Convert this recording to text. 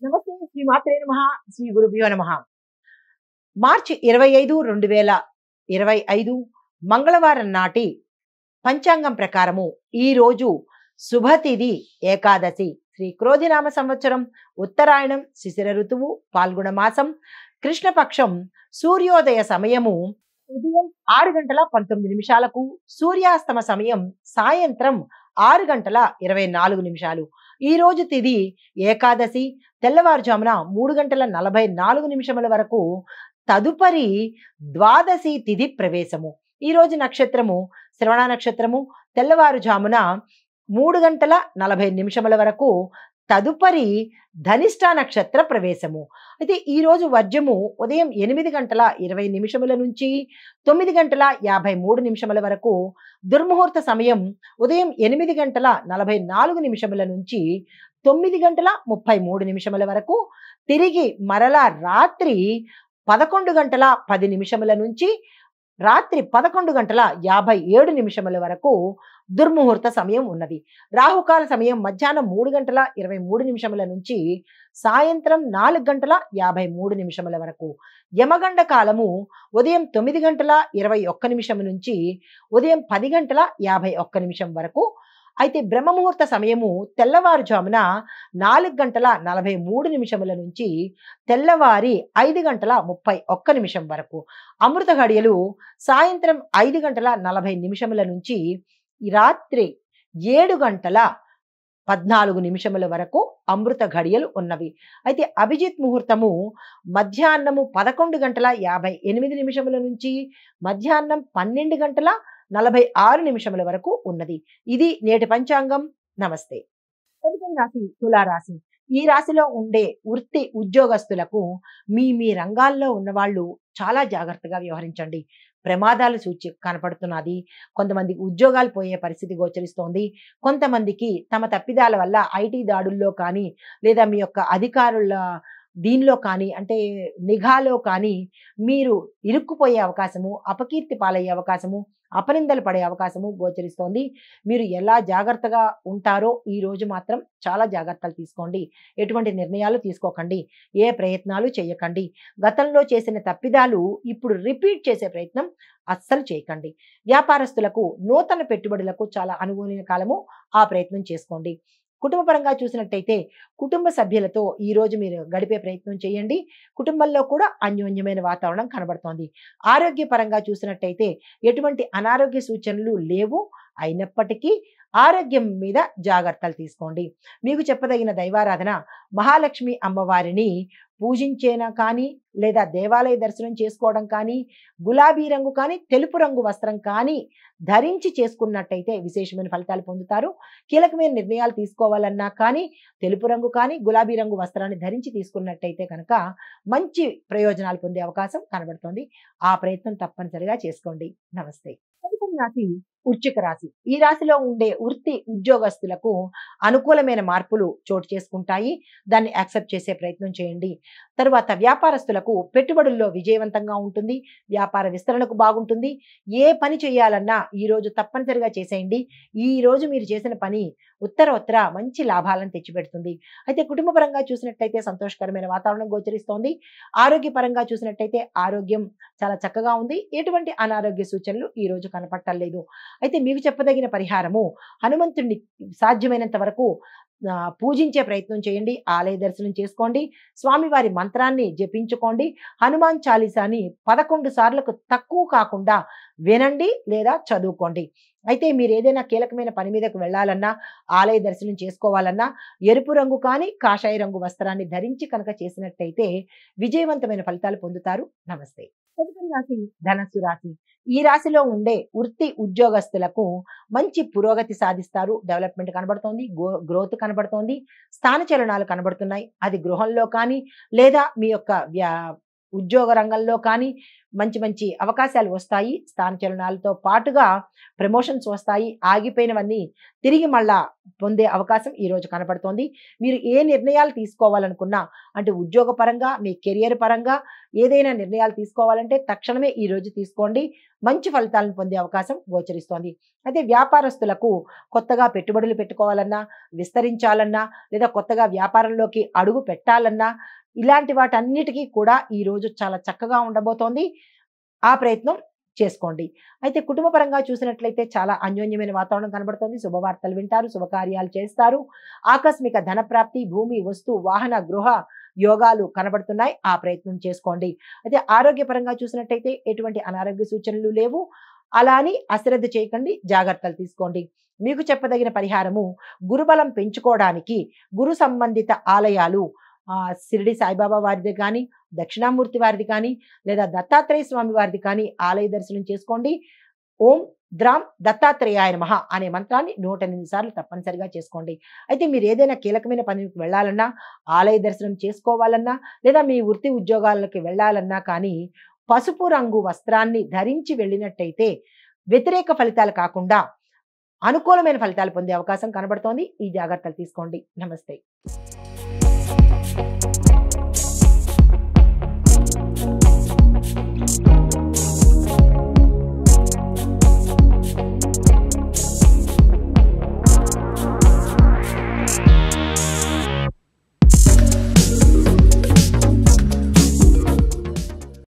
నమస్తే. శ్రీ మాత్రే నమః. శ్రీ గురుభ్యో నమః. మార్చి 25, 2025 మంగళవారం నాటి పంచాంగం ప్రకారము ఈ రోజు శుభతిథి ఏకాదశి, శ్రీ క్రోధినామ సంవత్సరం, ఉత్తరాయణం, శిశిర ఋతువు, పాల్గొన మాసం, కృష్ణపక్షం, సూర్యోదయ సమయము ఉదయం 6:19 సూర్యాస్తమ సమయం సాయంత్రం 6:24. ఈ రోజు తిథి ఏకాదశి, తెల్లవారుజామున 3:44 వరకు తదుపరి ద్వాదశి తిథి ప్రవేశము. ఈ రోజు నక్షత్రము శ్రవణ నక్షత్రము, తెల్లవారుజామున 3:40 వరకు తదుపరి ధనిష్ట నక్షత్ర ప్రవేశము. అయితే ఈ రోజు వర్జము ఉదయం 8:20 నుంచి 9:53 వరకు, దుర్ముహూర్త సమయం ఉదయం 8:44 నుంచి 9:33 వరకు, తిరిగి మరలా రాత్రి 11:10 నుంచి రాత్రి 11:57 వరకు దుర్ముహూర్త సమయం ఉన్నది. రాహుకాల సమయం మధ్యాహ్నం 3:23 నుంచి సాయంత్రం 4:53 వరకు. యమగండ కాలము ఉదయం 9:21 నుంచి ఉదయం 10:51 వరకు. అయితే బ్రహ్మముహూర్త సమయము తెల్లవారుజామున 4:43 నుంచి తెల్లవారి 5:31 వరకు. అమృత ఘడియలు సాయంత్రం 5:40 నుంచి రాత్రి 7:14 వరకు అమృత ఘడియలు ఉన్నవి. అయితే అభిజిత్ ముహూర్తము మధ్యాహ్నము 11:58 నుంచి మధ్యాహ్నం 12:46 వరకు ఉన్నది. ఇది నేటి పంచాంగం. నమస్తే. తదుపరి రాశి తులారాశి. ఈ రాశిలో ఉండే వృత్తి ఉద్యోగస్తులకు మీ రంగాల్లో ఉన్నవాళ్ళు చాలా జాగ్రత్తగా వ్యవహరించండి. ప్రమాదాలు సూచి కనపడుతున్నది. కొంతమందికి ఉద్యోగాలు పోయే పరిస్థితి గోచరిస్తోంది. కొంతమందికి తమ తప్పిదాల వల్ల ఐటీ దాడుల్లో కానీ, లేదా మీ యొక్క అధికారుల దీనిలో కానీ, అంటే నిఘాలో కానీ మీరు ఇరుక్కుపోయే అవకాశము, అపకీర్తి పాలయ్యే అవకాశము, అపనిందలు పడే అవకాశము గోచరిస్తోంది. మీరు ఎలా జాగ్రత్తగా ఉంటారో ఈ రోజు మాత్రం చాలా జాగ్రత్తలు తీసుకోండి. ఎటువంటి నిర్ణయాలు తీసుకోకండి. ఏ ప్రయత్నాలు చేయకండి. గతంలో చేసిన తప్పిదాలు ఇప్పుడు రిపీట్ చేసే ప్రయత్నం అస్సలు చేయకండి. వ్యాపారస్తులకు నూతన పెట్టుబడులకు చాలా అనుకూలమైన కాలము. ఆ ప్రయత్నం చేసుకోండి. కుటుంబపరంగా చూసినట్టయితే కుటుంబ సభ్యులతో ఈ రోజు మీరు గడిపే ప్రయత్నం చేయండి. కుటుంబంలో కూడా అన్యోన్యమైన వాతావరణం కనబడుతోంది. ఆరోగ్యపరంగా చూసినట్టయితే ఎటువంటి అనారోగ్య సూచనలు లేవు. అయినప్పటికీ ఆరోగ్యం మీద జాగ్రత్తలు తీసుకోండి. మీకు చెప్పదగిన దైవారాధన మహాలక్ష్మి అమ్మవారిని పూజించేనా కానీ, లేదా దేవాలయ దర్శనం చేసుకోవడం కానీ, గులాబీ రంగు కానీ, తెలుపు రంగు వస్త్రం కానీ ధరించి చేసుకున్నట్టయితే విశేషమైన ఫలితాలు పొందుతారు. కీలకమైన నిర్ణయాలు తీసుకోవాలన్నా కానీ తెలుపు రంగు కానీ, గులాబీ రంగు వస్త్రాన్ని ధరించి తీసుకున్నట్టయితే కనుక మంచి ప్రయోజనాలు పొందే అవకాశం కనబడుతోంది. ఆ ప్రయత్నం తప్పనిసరిగా చేసుకోండి. నమస్తే. తదుపరి రాశి వృశ్చిక రాశి. ఈ రాశిలో ఉండే వృత్తి ఉద్యోగస్తులకు అనుకూలమైన మార్పులు చోటు చేసుకుంటాయి. దాన్ని యాక్సెప్ట్ చేసే ప్రయత్నం చేయండి. తరువాత వ్యాపారస్తులకు పెట్టుబడుల్లో విజయవంతంగా ఉంటుంది. వ్యాపార విస్తరణకు బాగుంటుంది. ఏ పని చేయాలన్నా ఈ రోజు తప్పనిసరిగా చేసేయండి. ఈ రోజు మీరు చేసిన పని ఉత్తర మంచి లాభాలను తెచ్చిపెడుతుంది. అయితే కుటుంబపరంగా చూసినట్టయితే సంతోషకరమైన వాతావరణం గోచరిస్తోంది. ఆరోగ్యపరంగా చూసినట్టయితే ఆరోగ్యం చాలా చక్కగా ఉంది. ఎటువంటి అనారోగ్య సూచనలు ఈ రోజు కనపట్టలేదు. అయితే మీకు చెప్పదగిన పరిహారము హనుమంతుడిని సాధ్యమైనంత వరకు పూజించే ప్రయత్నం చేయండి. ఆలయ దర్శనం చేసుకోండి. స్వామివారి మంత్రాన్ని జపించుకోండి. హనుమాన్ చాలీసాని 11 సార్లకు తక్కువ కాకుండా వినండి లేదా చదువుకోండి. అయితే మీరు ఏదైనా కీలకమైన పని మీదకు వెళ్ళాలన్నా, ఆలయ దర్శనం చేసుకోవాలన్నా ఎరుపు రంగు కానీ, కాషాయ రంగు వస్త్రాన్ని ధరించి కనుక చేసినట్టయితే విజయవంతమైన ఫలితాలు పొందుతారు. నమస్తే. తదుపరి రాశి ధనస్సు రాశి. ఈ రాశిలో ఉండే వృత్తి ఉద్యోగస్తులకు మంచి పురోగతి సాధిస్తారు. డెవలప్మెంట్ కనబడుతోంది. గ్రోత్ కనబడుతోంది. స్థానచలనాలు కనబడుతున్నాయి. అది గృహంలో కానీ, లేదా మీ యొక్క ఉద్యోగ రంగంలో కానీ మంచి మంచి అవకాశాలు వస్తాయి. స్థానచలనాలతో పాటుగా ప్రమోషన్స్ వస్తాయి. ఆగిపోయినవన్నీ తిరిగి మళ్ళా పొందే అవకాశం ఈరోజు కనపడుతోంది. మీరు ఏ నిర్ణయాలు తీసుకోవాలనుకున్నా అంటే ఉద్యోగపరంగా, మీ కెరియర్ పరంగా ఏదైనా నిర్ణయాలు తీసుకోవాలంటే తక్షణమే ఈరోజు తీసుకోండి. మంచి ఫలితాలను పొందే అవకాశం గోచరిస్తోంది. అయితే వ్యాపారస్తులకు కొత్తగా పెట్టుబడులు పెట్టుకోవాలన్నా, విస్తరించాలన్నా లేదా కొత్తగా వ్యాపారంలోకి అడుగు పెట్టాలన్నా ఇలాంటి వాటన్నిటికీ కూడా ఈరోజు చాలా చక్కగా ఉండబోతోంది. ఆ ప్రయత్నం చేసుకోండి. అయితే కుటుంబ పరంగా చూసినట్లయితే చాలా అన్యోన్యమైన వాతావరణం కనబడుతోంది. శుభవార్తలు వింటారు, శుభకార్యాలు చేస్తారు. ఆకస్మిక ధనప్రాప్తి, భూమి, వస్తు, వాహన, గృహ యోగాలు కనబడుతున్నాయి. ఆ ప్రయత్నం చేసుకోండి. అయితే ఆరోగ్యపరంగా చూసినట్టయితే ఎటువంటి అనారోగ్య సూచనలు లేవు. అలా అని అశ్రద్ధ చేయకండి, జాగ్రత్తలు తీసుకోండి. మీకు చెప్పదగిన పరిహారము గురుబలం పెంచుకోవడానికి గురు సంబంధిత ఆలయాలు షిరిడి సాయిబాబా వారిది కానీ, దక్షిణామూర్తి వారిది కానీ లేదా దత్తాత్రేయ స్వామి వారిది కానీ ఆలయ దర్శనం చేసుకోండి. ఓం ద్రాం దత్తాత్రేయాయ నమః అనే మంత్రాన్ని 108 సార్లు తప్పనిసరిగా చేసుకోండి. అయితే మీరు ఏదైనా కీలకమైన పనికి వెళ్ళాలన్నా, ఆలయ దర్శనం చేసుకోవాలన్నా లేదా మీ వృత్తి ఉద్యోగాలకి వెళ్ళాలన్నా కానీ పసుపు రంగు వస్త్రాన్ని ధరించి వెళ్ళినట్టయితే వ్యతిరేక ఫలితాలు కాకుండా అనుకూలమైన ఫలితాలు పొందే అవకాశం కనబడుతోంది. ఈ జాగ్రత్తలు తీసుకోండి. నమస్తే.